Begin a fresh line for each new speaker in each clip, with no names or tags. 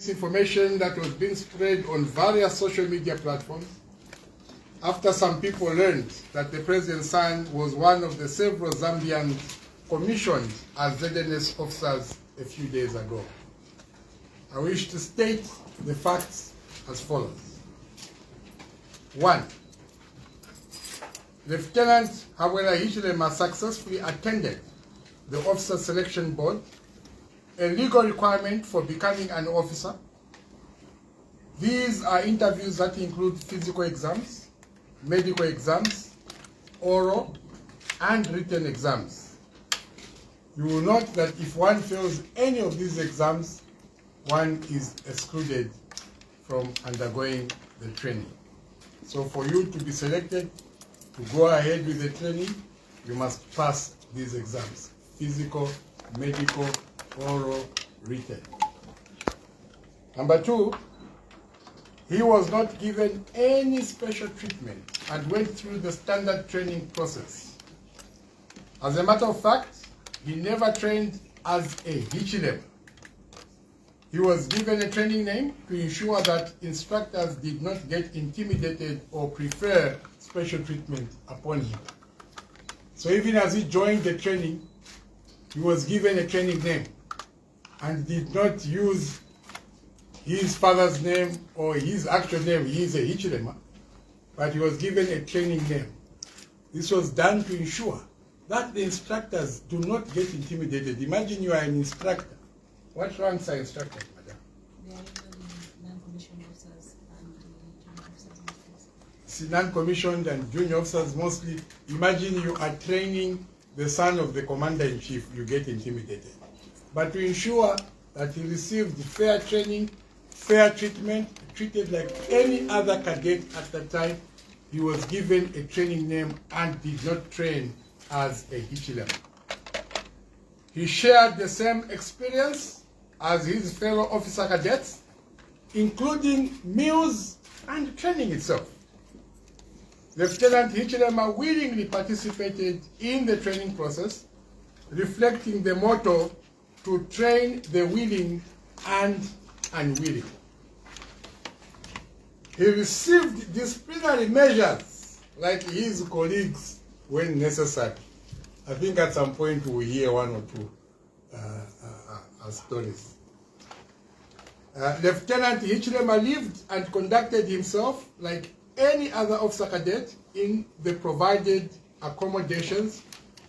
Information that was being spread on various social media platforms after some people learned that the president's son was one of the several Zambians commissioned as ZNS officers a few days ago. I wish to state the facts as follows. 1. Lieutenant Hawela Hichilema successfully attended the Officer Selection Board, a legal requirement for becoming an officer. These are interviews that include physical exams, medical exams, oral, and written exams. You will note that if one fails any of these exams, one is excluded from undergoing the training. So for you to be selected to go ahead with the training, you must pass these exams: physical, medical, oral, written. Number 2, he was not given any special treatment and went through the standard training process. As a matter of fact, he never trained as a Hichilema. He was given a training name to ensure that instructors did not get intimidated or prefer special treatment upon him. So even as he joined the training, he was given a training name and did not use his father's name or his actual name. He is a Hichilema, but he was given a training name. This was done to ensure that the instructors do not get intimidated. Imagine you are an instructor. What ranks are instructors, madam?
They are non-commissioned officers and junior officers mostly.
See, non-commissioned and junior officers mostly. Imagine you are training the son of the commander-in-chief, you get intimidated. But to ensure that he received fair training, fair treatment, treated like any other cadet at the time, he was given a training name and did not train as a Hichilema. He shared the same experience as his fellow officer cadets, including meals and training itself. Lieutenant Hichilema willingly participated in the training process, reflecting the motto to train the willing and unwilling. He received disciplinary measures like his colleagues when necessary. I think at some point we'll hear one or two stories. Lieutenant Hichilema lived and conducted himself like any other officer cadet in the provided accommodations,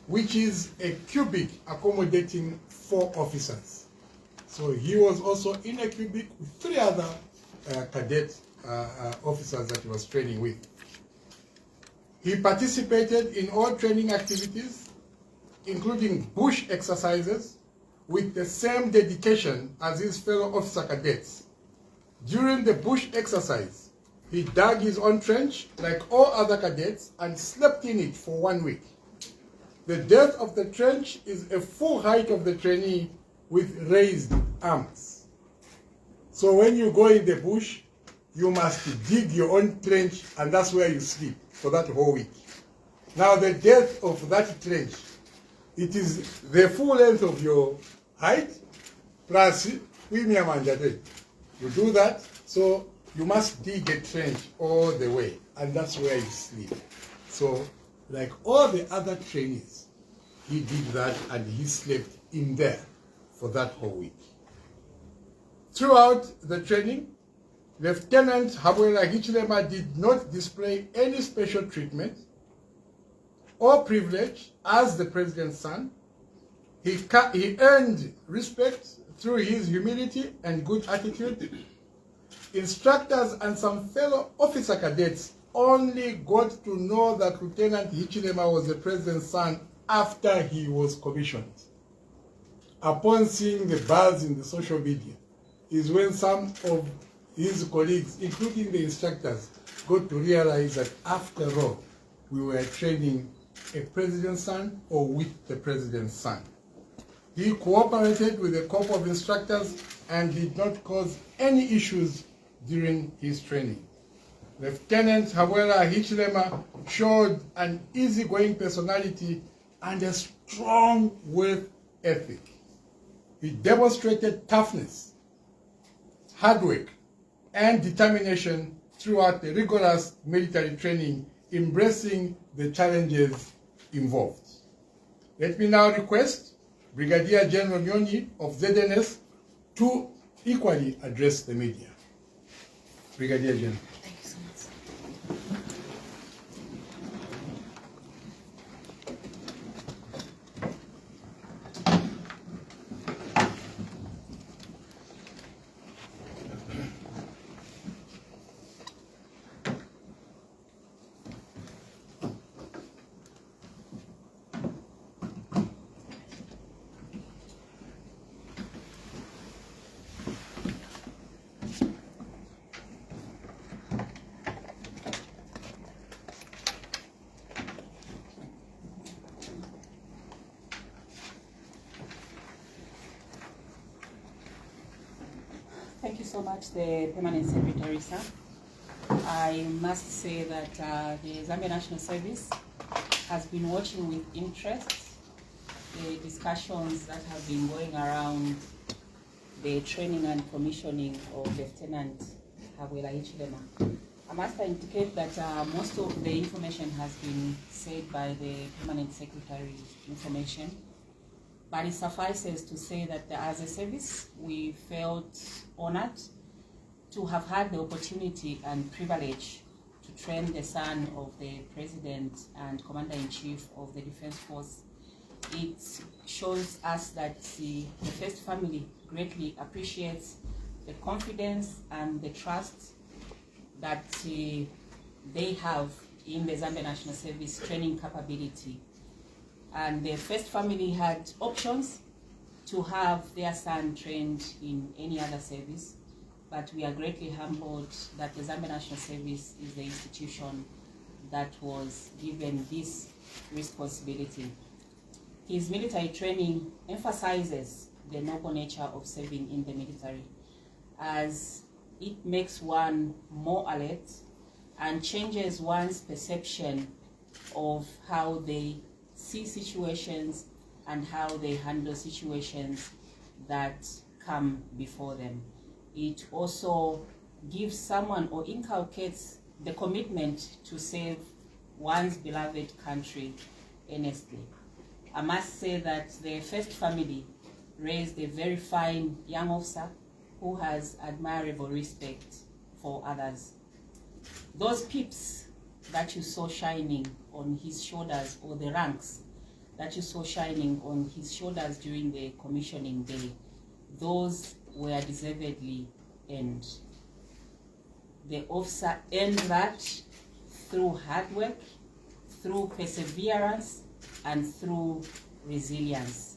which is a cubic accommodating 4 officers. So he was also in a cubic with 3 other cadet officers that he was training with. He participated in all training activities, including bush exercises, with the same dedication as his fellow officer cadets. During the bush exercise, he dug his own trench like all other cadets and slept in it for 1 week. The depth of the trench is a full height of the trainee with raised arms. So when you go in the bush, you must dig your own trench, and that's where you sleep for that whole week. Now the depth of that trench, it is the full length of your height plus you do that, so you must dig a trench all the way, and that's where you sleep. So like all the other trainees, he did that and he slept in there for that whole week. Throughout the training, Lieutenant Hawela Hichilema did not display any special treatment or privilege as the president's son. He earned respect through his humility and good attitude. Instructors and some fellow officer cadets only got to know that Lieutenant Hichilema was the president's son after he was commissioned. Upon seeing the buzz in the social media is when some of his colleagues, including the instructors, got to realize that after all, we were training a president's son or with the president's son. He cooperated with a corps of instructors and did not cause any issues during his training. Lieutenant Hawela Hichilema showed an easygoing personality and a strong work ethic. He demonstrated toughness, hard work, and determination throughout the rigorous military training, embracing the challenges involved. Let me now request Brigadier General Nyoni of ZNS to equally address the media. Brigadier General.
Thank you so much. Thank you so much, the Permanent Secretary, sir. I must say that the Zambia National Service has been watching with interest the discussions that have been going around the training and commissioning of Lieutenant Habwela Hichilema. I must indicate that most of the information has been said by the Permanent Secretary's information. But it suffices to say that as a service, we felt honored to have had the opportunity and privilege to train the son of the President and Commander-in-Chief of the Defense Force. It shows us that the First Family greatly appreciates the confidence and the trust that they have in the Zambia National Service training capability. And the First Family had options to have their son trained in any other service, but we are greatly humbled that the Zambia National Service is the institution that was given this responsibility. His military training emphasizes the noble nature of serving in the military, as it makes one more alert and changes one's perception of how they see situations and how they handle situations that come before them. It also gives someone or inculcates the commitment to save one's beloved country earnestly. I must say that the First Family raised a very fine young officer who has admirable respect for others. Those pips that you saw shining on his shoulders, or the ranks that you saw shining on his shoulders during the commissioning day, those were deservedly earned. The officer earned that through hard work, through perseverance, and through resilience.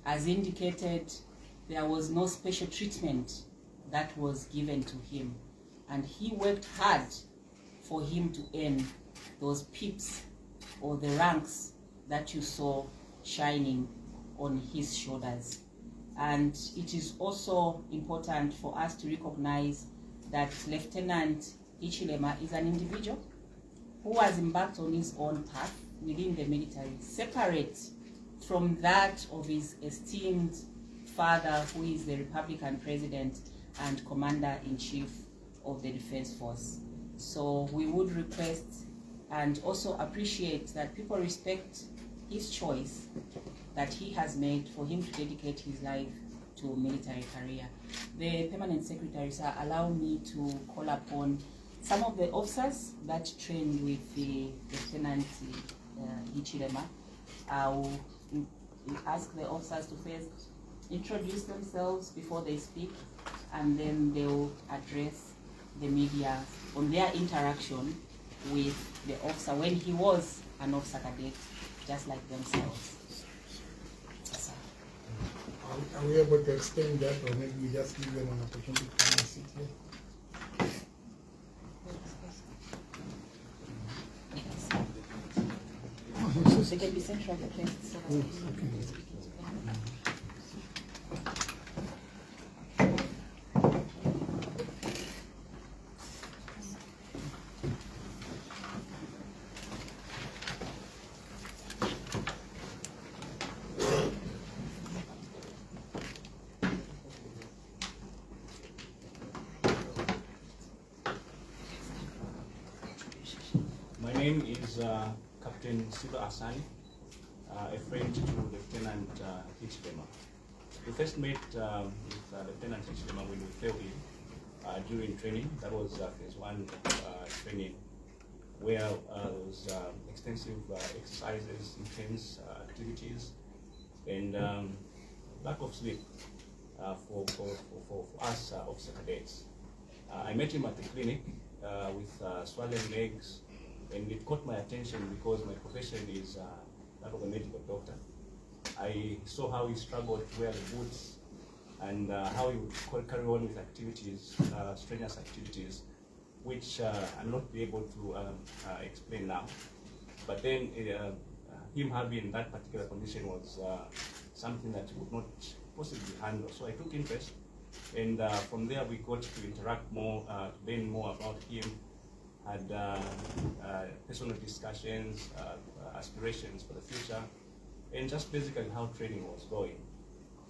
As indicated, there was no special treatment that was given to him, and he worked hard for him to earn those pips or the ranks that you saw shining on his shoulders. And it is also important for us to recognize that Lieutenant Hichilema is an individual who has embarked on his own path within the military, separate from that of his esteemed father, who is the Republican President and Commander-in-Chief of the Defense Force. So we would request and also appreciate that people respect his choice that he has made for him to dedicate his life to military career. The Permanent Secretary, sir, allow me to call upon some of the officers that trained with the Lieutenant Hichilema. I will ask the officers to first introduce themselves before they speak, and then they will address the media on their interaction with the officer when he was an officer cadet, just like themselves.
Are we able to extend that, or maybe we just give them an opportunity to come and sit here?
They can be central placed.
name is Captain Siba Asani, a friend to Lieutenant Hichilema. We first met with Lieutenant Hichilema when we fell in during training. That was phase 1 training, where there was extensive exercises, intense activities, and lack of sleep for us officer cadets. I met him at the clinic with swollen legs, and it caught my attention because my profession is that of a medical doctor. I saw how he struggled to wear the boots and how he would carry on with activities, strenuous activities, which I'll not be able to explain now. But then him having that particular condition was something that he would not possibly handle. So I took interest, and from there we got to interact more, learn more about him, had personal discussions, aspirations for the future, and just basically how training was going.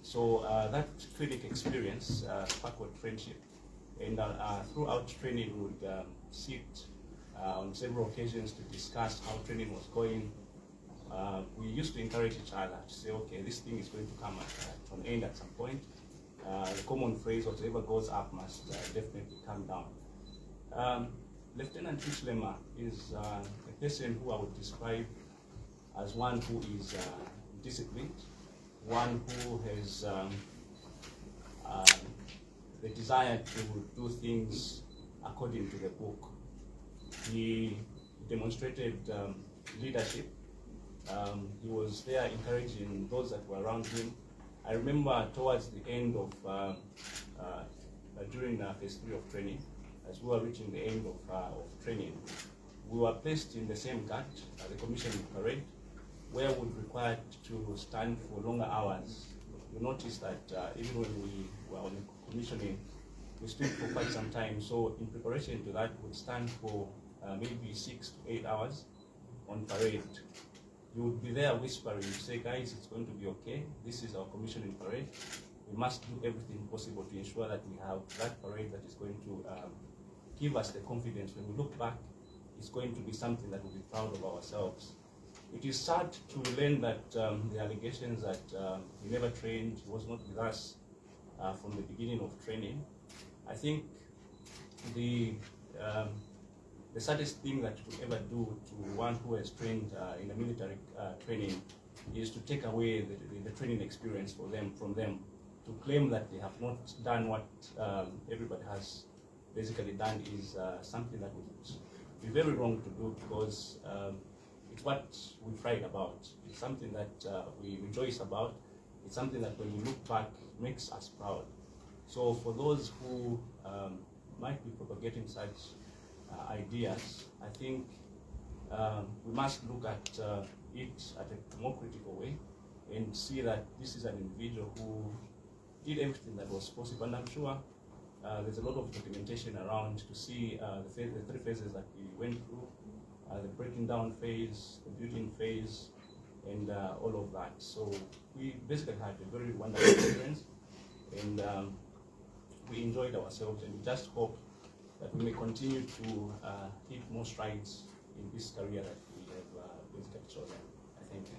So that clinic experience sparked friendship, and throughout training we would sit on several occasions to discuss how training was going. We used to encourage each other to say, okay, this thing is going to come to an end at some point. The common phrase, whatever goes up must definitely come down. Lieutenant Hichilema is a person who I would describe as one who is disciplined, one who has the desire to do things according to the book. He demonstrated leadership. He was there encouraging those that were around him. I remember towards the end of, during phase 3 of training, as we were reaching the end of training, we were placed in the same guard, the commissioning parade, where we were required to stand for longer hours. You notice that even when we were on commissioning, we stood for quite some time. So in preparation to that, we would stand for maybe 6 to 8 hours on parade. You would be there whispering, you say, guys, it's going to be okay. This is our commissioning parade. We must do everything possible to ensure that we have that parade that is going to give us the confidence when we look back. It's going to be something that we'll be proud of ourselves. It is sad to learn that the allegations that he never trained, he was not with us from the beginning of training. I think the saddest thing that you could ever do to one who has trained in a military training is to take away the training experience from them, to claim that they have not done what everybody has basically done is something that would be very wrong to do, because it's what we pride about. It's something that we rejoice about. It's something that when we look back makes us proud. So for those who might be propagating such ideas, I think we must look at it at a more critical way and see that this is an individual who did everything that was possible. And I'm sure there's a lot of documentation around to see the 3 phases that we went through, the breaking down phase, the building phase, and all of that. So we basically had a very wonderful experience, and we enjoyed ourselves, and we just hope that we may continue to hit more strides in this career that we have basically chosen. I thank you.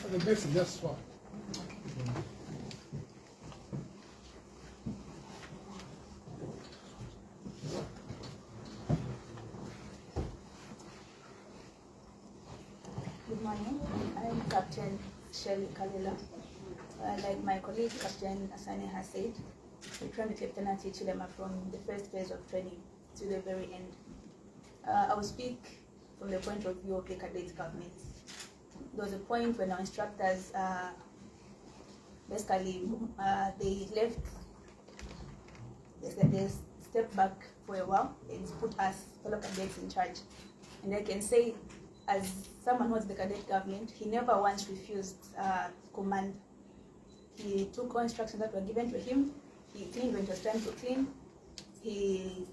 The best is just one.
Good morning. I'm Captain Shelley Kalila. Like my colleague Captain Asani has said, we trained with Lieutenant Hichilema from the first phase of training to the very end. I will speak from the point of view of the cadets government. There was a point when our instructors basically they left, they stepped back for a while and put us fellow cadets in charge. And I can say, as someone who was the cadet government, he never once refused command. He took all instructions that were given to him. He cleaned when it was time to clean. He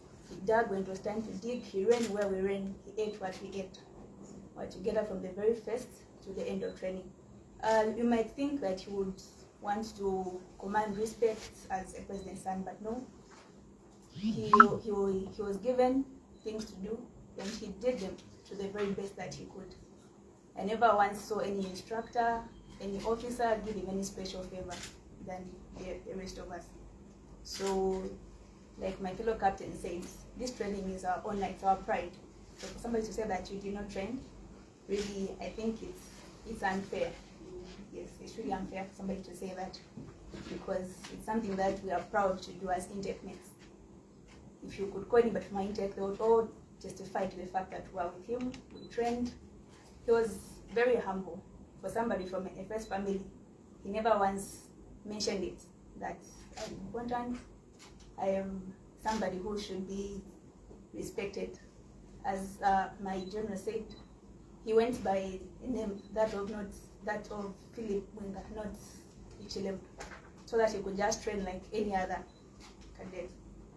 dug when it was time to dig. He ran where we ran. He ate what we ate. We're together from the very first to the end of training. You might think that he would want to command respect as a president's son, but no. He was given things to do, and he did them to the very best that he could. I never once saw any instructor, any officer give him any special favor than the rest of us. So, like my fellow captain says, this training is our honor, it's our pride. So for somebody to say that you did not train, really, I think it's unfair. Yes, it's really unfair for somebody to say that, because it's something that we are proud to do as intake mates. If you could call anybody from my intake, they would all testify to the fact that we were with him, we trained. He was very humble. For somebody from a first family, he never once mentioned it, that I'm important, I am somebody who should be respected. As my general said, he went by a name that of Philip Winga, not Ichilem, so that he could just train like any other cadet.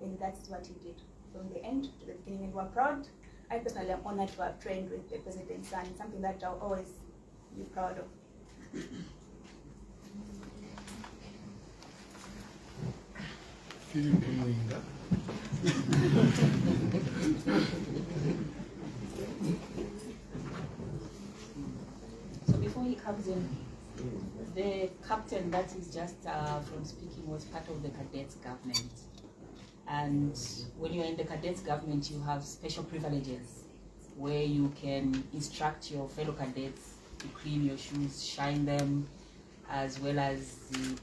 And that's what he did from the end to the beginning, and we're proud. I personally am honored to have trained with the president's son, something that I'll always be proud of.
Philip Mwinga.
So before he comes in, the captain that is just from speaking was part of the cadets government. And when you're in the cadets government, you have special privileges where you can instruct your fellow cadets to clean your shoes, shine them, as well as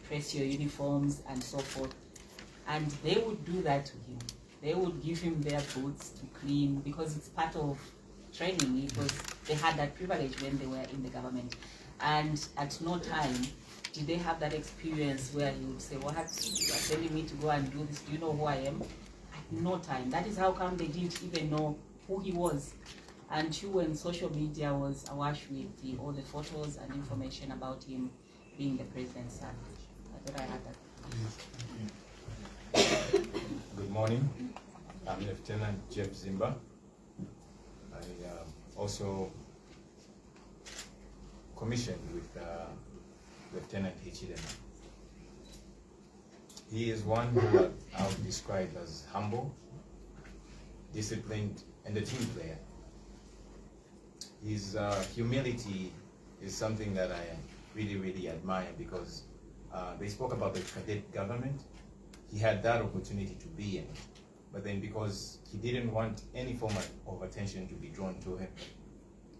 press your uniforms and so forth. And they would do that to him. They would give him their boots to clean because it's part of training. They had that privilege when they were in the government. And at no time did they have that experience where he would say, what, you are telling me to go and do this, do you know who I am? At no time. That is how come they didn't even know who he was. Until when social media was awash with all the photos and information about him being the president's son. I thought I had that.
Good morning. I'm Lieutenant Jeff Zimba. I also commissioned with Lieutenant Hichilema. He is one who I would describe as humble, disciplined, and a team player. His humility is something that I really, really admire, because they spoke about the cadet government. He had that opportunity to be in it, but then because he didn't want any form of attention to be drawn to him,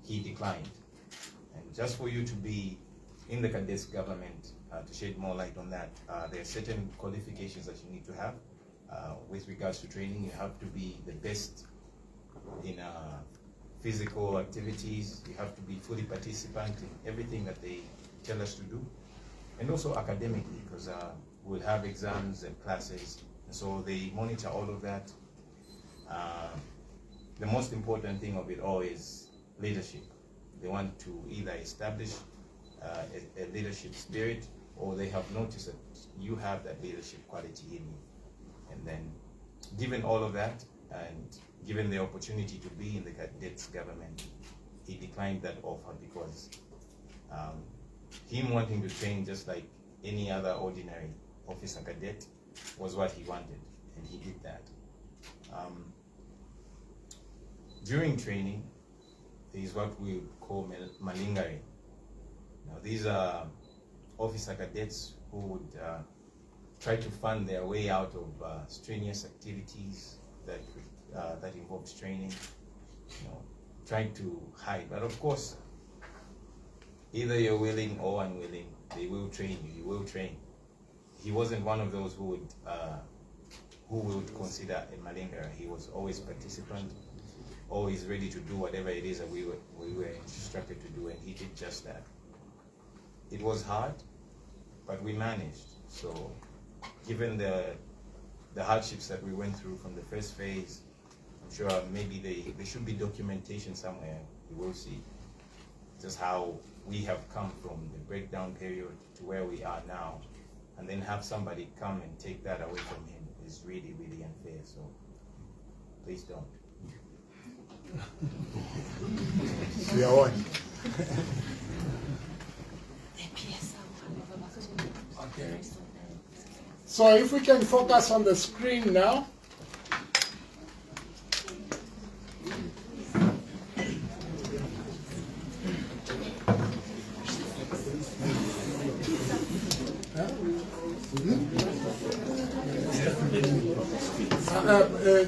he declined. And just for you to be in the cadets government, to shed more light on that, there are certain qualifications that you need to have. With regards to training, you have to be the best in physical activities. You have to be fully participant in everything that they tell us to do. And also academically, because we'll have exams and classes, and so they monitor all of that. The most important thing of it all is leadership. They want to either establish a leadership spirit, or they have noticed that you have that leadership quality in you. And then, given all of that, and given the opportunity to be in the cadets government, he declined that offer because him wanting to train just like any other ordinary officer cadet was what he wanted, and he did that. During training, there is what we would call malingering. Now, these are officer cadets who would try to fund their way out of strenuous activities that involves training, trying to hide. But of course, either you're willing or unwilling, they will train you. You will train. He wasn't one of those who would consider a malingerer. He was always participant, always ready to do whatever it is that we were instructed to do, and he did just that. It was hard, but we managed. So, given the hardships that we went through from the first phase, I'm sure maybe there should be documentation somewhere. We will see just how we have come from the breakdown period to where we are now, and then have somebody come and take that away from him is really, really unfair. So please don't.
We are one. So if we can focus on the screen now.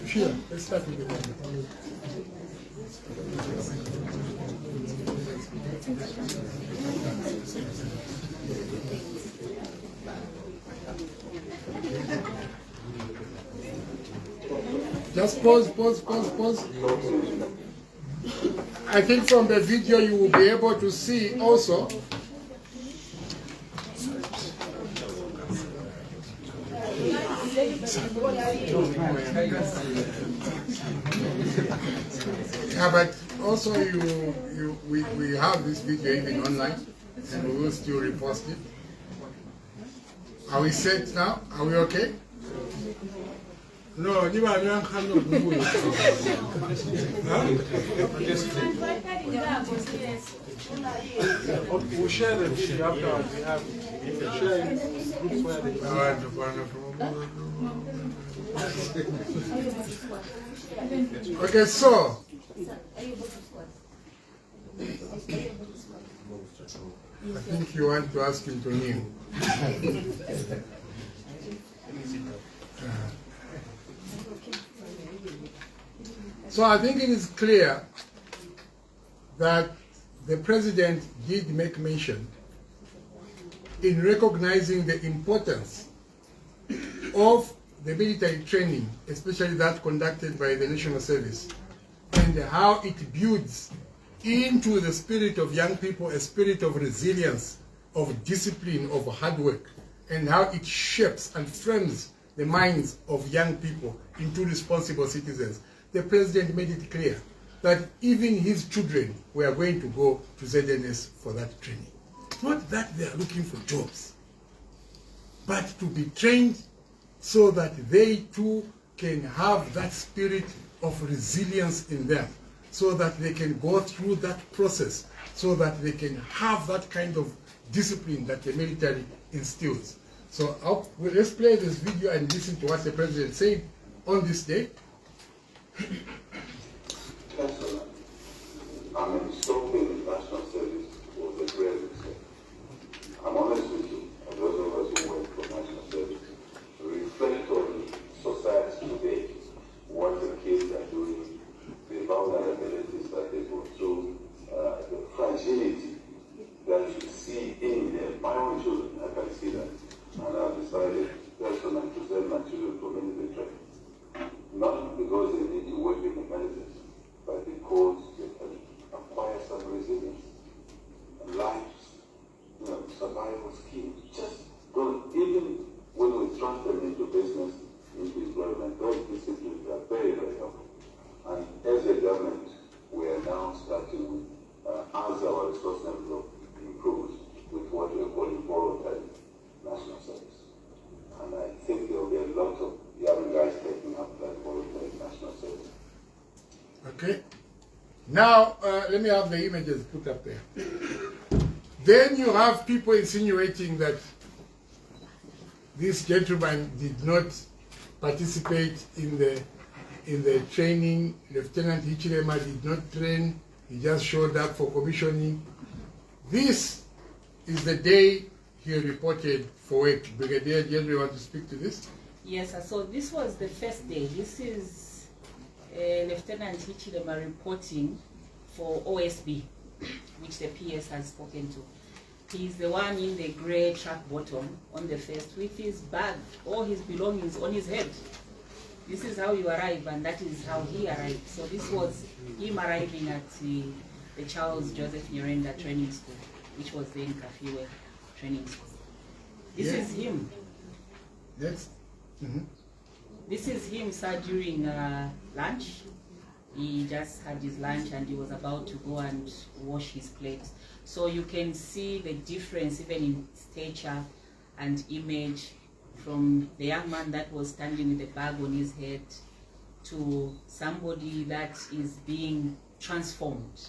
Here, let's start with the one. Just pause. I think from the video you will be able to see also. Yeah, but also we have this video even online, and we will still repost it. Are we set now? Are we okay? No, you are not huh?
We'll share the video afterwards. We have share groups where they
Okay, so I think you want to ask him to kneel. So I think it is clear that the president did make mention in recognizing the importance of the military training, especially that conducted by the National Service, and how it builds into the spirit of young people a spirit of resilience, of discipline, of hard work, and how it shapes and frames the minds of young people into responsible citizens. The president made it clear that even his children were going to go to ZNS for that training. Not that they are looking for jobs, but to be trained so that they too can have that spirit of resilience in them, so that they can go through that process, so that they can have that kind of discipline that the military instills. So let's play this video and listen to what the president said on this day.
Personally, I'm stopping national service was a great mistake. I'm honest with you, and those of us who went for national service, reflect on society today, what the kids are doing, the vulnerabilities that they go through, the fragility that you see in them. My own children, I can see that. And I've decided personally to send my children for military training. Not because they need to work in the military, but because they can acquire some resilience, lives, survival skills. Just don't, even when we trust them into business, into employment, those disciplines are very, very helpful. And as a government, we are now starting, as our resource envelope improves, with what we are calling voluntary national service. And I think there will be a lot of young guys taking up that voluntary national service.
Okay. Now, let me have the images put up there. Then you have people insinuating that this gentleman did not participate in the training. Lieutenant Hichilema did not train. He just showed up for commissioning. This is the day he reported for work. Brigadier General, you want to speak to this?
Yes, sir. So this was the first day. This is Lieutenant Hichilema reporting for OSB, which the PS has spoken to. He's the one in the grey truck bottom on the first with his bag, all his belongings on his head. This is how you arrive, and that is how he arrived. So this was him arriving at the Charles Joseph Nyirenda Training School, which was then Kafiwe Training School. This is him.
Yes. Mm-hmm.
This is him, sir, during lunch. He just had his lunch and he was about to go and wash his plate. So you can see the difference even in stature and image from the young man that was standing with a bag on his head to somebody that is being transformed.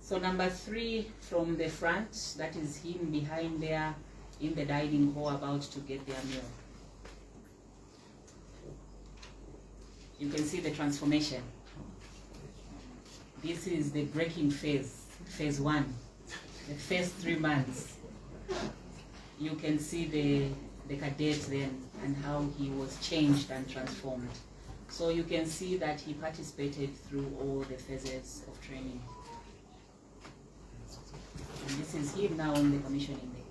So number 3 from the front, that is him behind there in the dining hall about to get their meal. You can see the transformation. This is the breaking phase, phase 1, the first 3 months. You can see the cadet then and how he was changed and transformed. So you can see that he participated through all the phases of training. And this is him now on the commissioning day.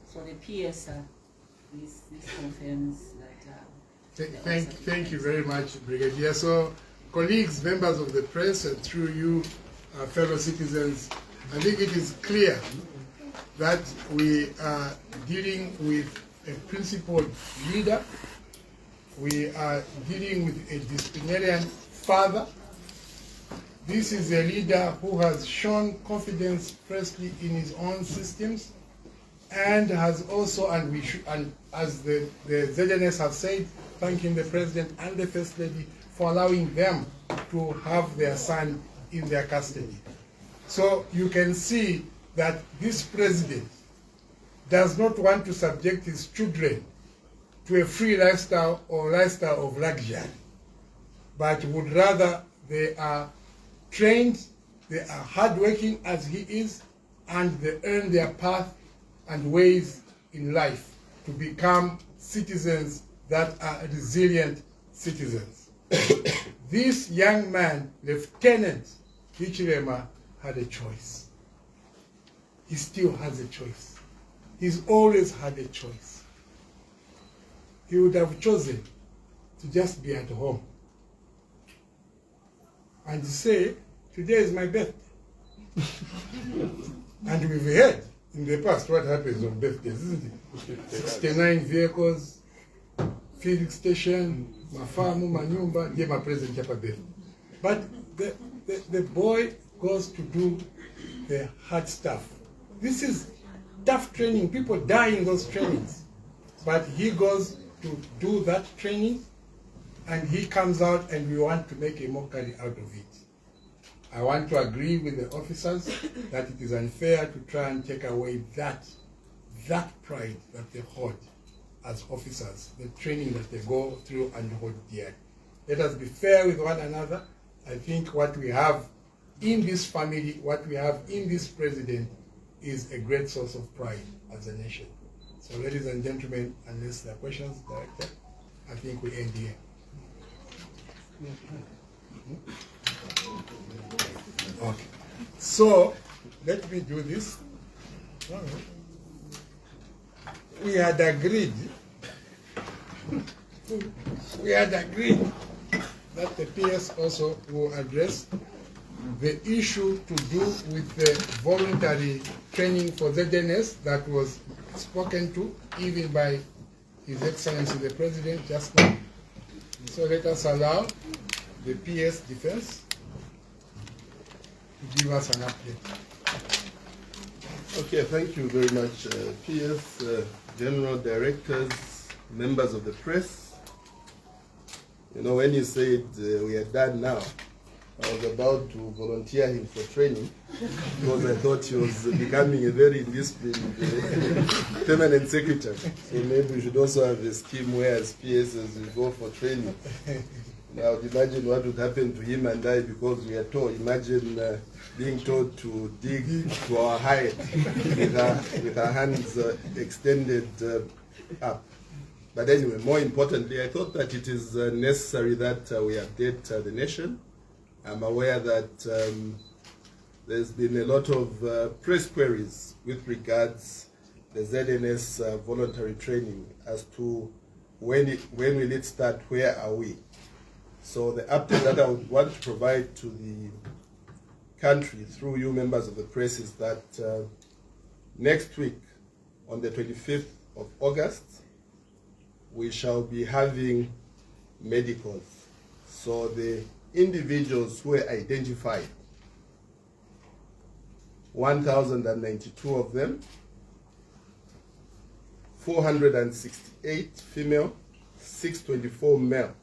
So the PS, this confirms that.
Thank you very much, Brigadier. So, colleagues, members of the press, and through you, fellow citizens, I think it is clear that we are dealing with a principled leader. We are dealing with a disciplinarian father. This is a leader who has shown confidence firstly in his own systems, and has also, and as the ZNS have said, thanking the President and the First Lady for allowing them to have their son in their custody. So you can see that this President does not want to subject his children to a free lifestyle or lifestyle of luxury, but would rather they are trained, they are hardworking as he is, and they earn their path and ways in life to become citizens that are resilient citizens. This young man, Lieutenant Hichilema, had a choice. He still has a choice. He's always had a choice. He would have chosen to just be at home and say, today is my birthday. And we've heard in the past what happens on birthdays, isn't it? 69 vehicles, filling station, mafamu, manyumba, ndiye mapresent hapa birthday. But the boy goes to do the hard stuff. This is tough training. People die in those trainings. But he goes to do that training, and he comes out, and we want to make a mockery out of it. I want to agree with the officers that it is unfair to try and take away that pride that they hold as officers, the training that they go through and hold dear. Let us be fair with one another. I think what we have in this family, what we have in this president, is a great source of pride as a nation. So ladies and gentlemen, unless there are questions, Director, I think we end here. Okay. So let me do this. We had agreed that the PS also will address the issue to do with the voluntary training for ZNS that was spoken to even by His Excellency the President just now. So let us allow the PS Defense to give us an update.
Okay, thank you very much, PS, General Directors, members of the press. You know, when you said we are done now, I was about to volunteer him for training because I thought he was becoming a very disciplined permanent secretary. So maybe we should also have a scheme where as PSs we go for training. Now imagine what would happen to him and I because we are told, imagine being told to dig to our height with our hands extended up. But anyway, more importantly, I thought that it is necessary that we update the nation. I'm aware that there's been a lot of press queries with regards the ZNS voluntary training as to when will it start, where are we? So the update that I would want to provide to the country through you members of the press is that next week on the 25th of August, we shall be having medicals. So the individuals who were identified, 1,092 of them, 468 female, 624 male,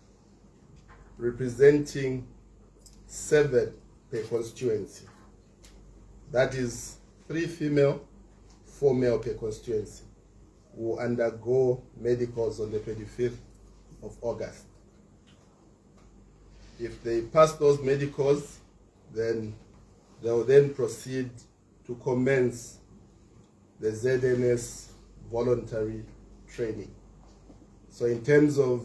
representing 7 per constituency. That is 3 female, 4 male per constituency, will undergo medicals on the 25th of August. If they pass those medicals, then they will then proceed to commence the ZNS voluntary training. So in terms of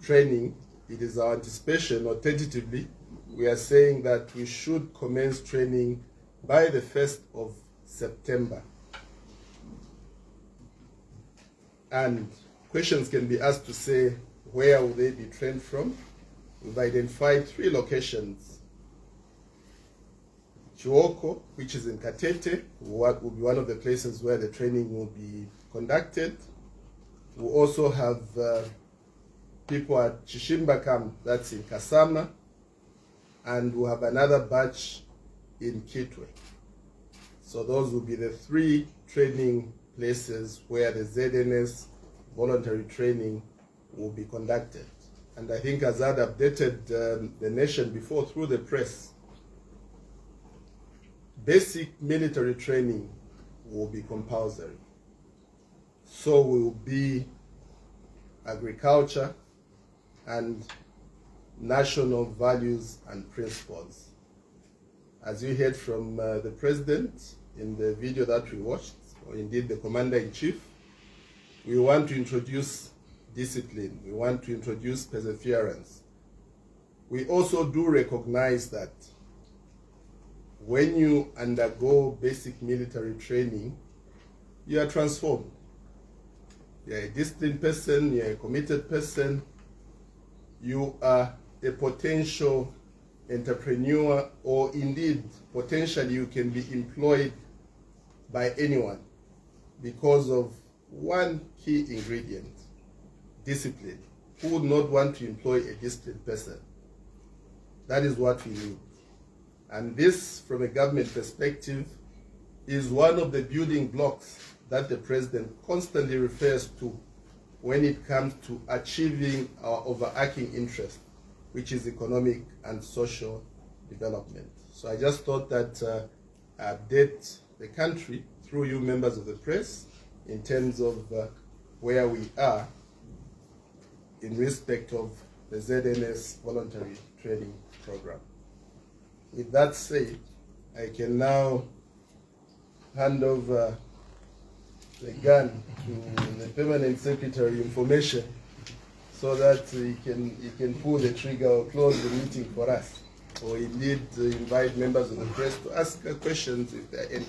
training, it is our anticipation, or tentatively, we are saying that we should commence training by the 1st of September. And questions can be asked to say, where will they be trained from? We've identified 3 locations. Chuoko, which is in Katete, will be one of the places where the training will be conducted. We'll also have people at Chishimba camp, that's in Kasama, and we'll have another batch in Kitwe. So those will be the 3 training places where the ZNS voluntary training will be conducted. And I think as I'd updated the nation before through the press, basic military training will be compulsory. So will be agriculture and national values and principles. As you heard from the President in the video that we watched, or indeed the Commander-in-Chief, we want to introduce discipline. We want to introduce perseverance. We also do recognize that when you undergo basic military training, you are transformed. You are a disciplined person, you are a committed person, you are a potential entrepreneur, or indeed, potentially you can be employed by anyone because of one key ingredient: discipline. Who would not want to employ a disciplined person? That is what we need. And this, from a government perspective, is one of the building blocks that the President constantly refers to when it comes to achieving our overarching interest, which is economic and social development. So I just thought that update the country through you members of the press in terms of where we are in respect of the ZNS voluntary training program. With that said, I can now hand over the gun to the Permanent Secretary Information so that he can pull the trigger or close the meeting for us, or indeed invite members of the press to ask questions if there are any.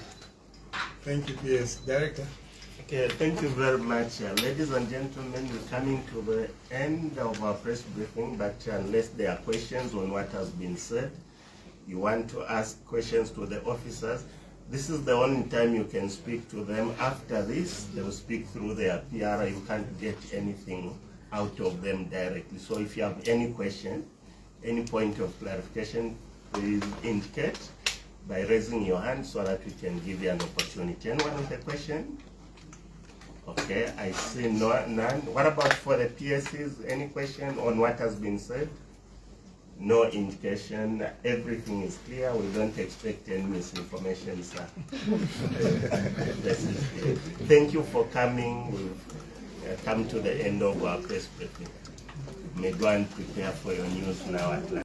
Thank you, PS. Director.
Okay, thank you very much. Ladies and gentlemen, we're coming to the end of our press briefing, but unless there are questions on what has been said, you want to ask questions to the officers, this is the only time you can speak to them. After this, they will speak through their PR. You can't get anything out of them directly. So if you have any question, any point of clarification, please indicate by raising your hand so that we can give you an opportunity. Anyone with a question? Okay, I see none. What about for the PSCs? Any question on what has been said? No indication. Everything is clear. We don't expect any misinformation, sir. This is clear. Thank you for coming. We've come to the end of our press briefing. You may go and prepare for your news now at last.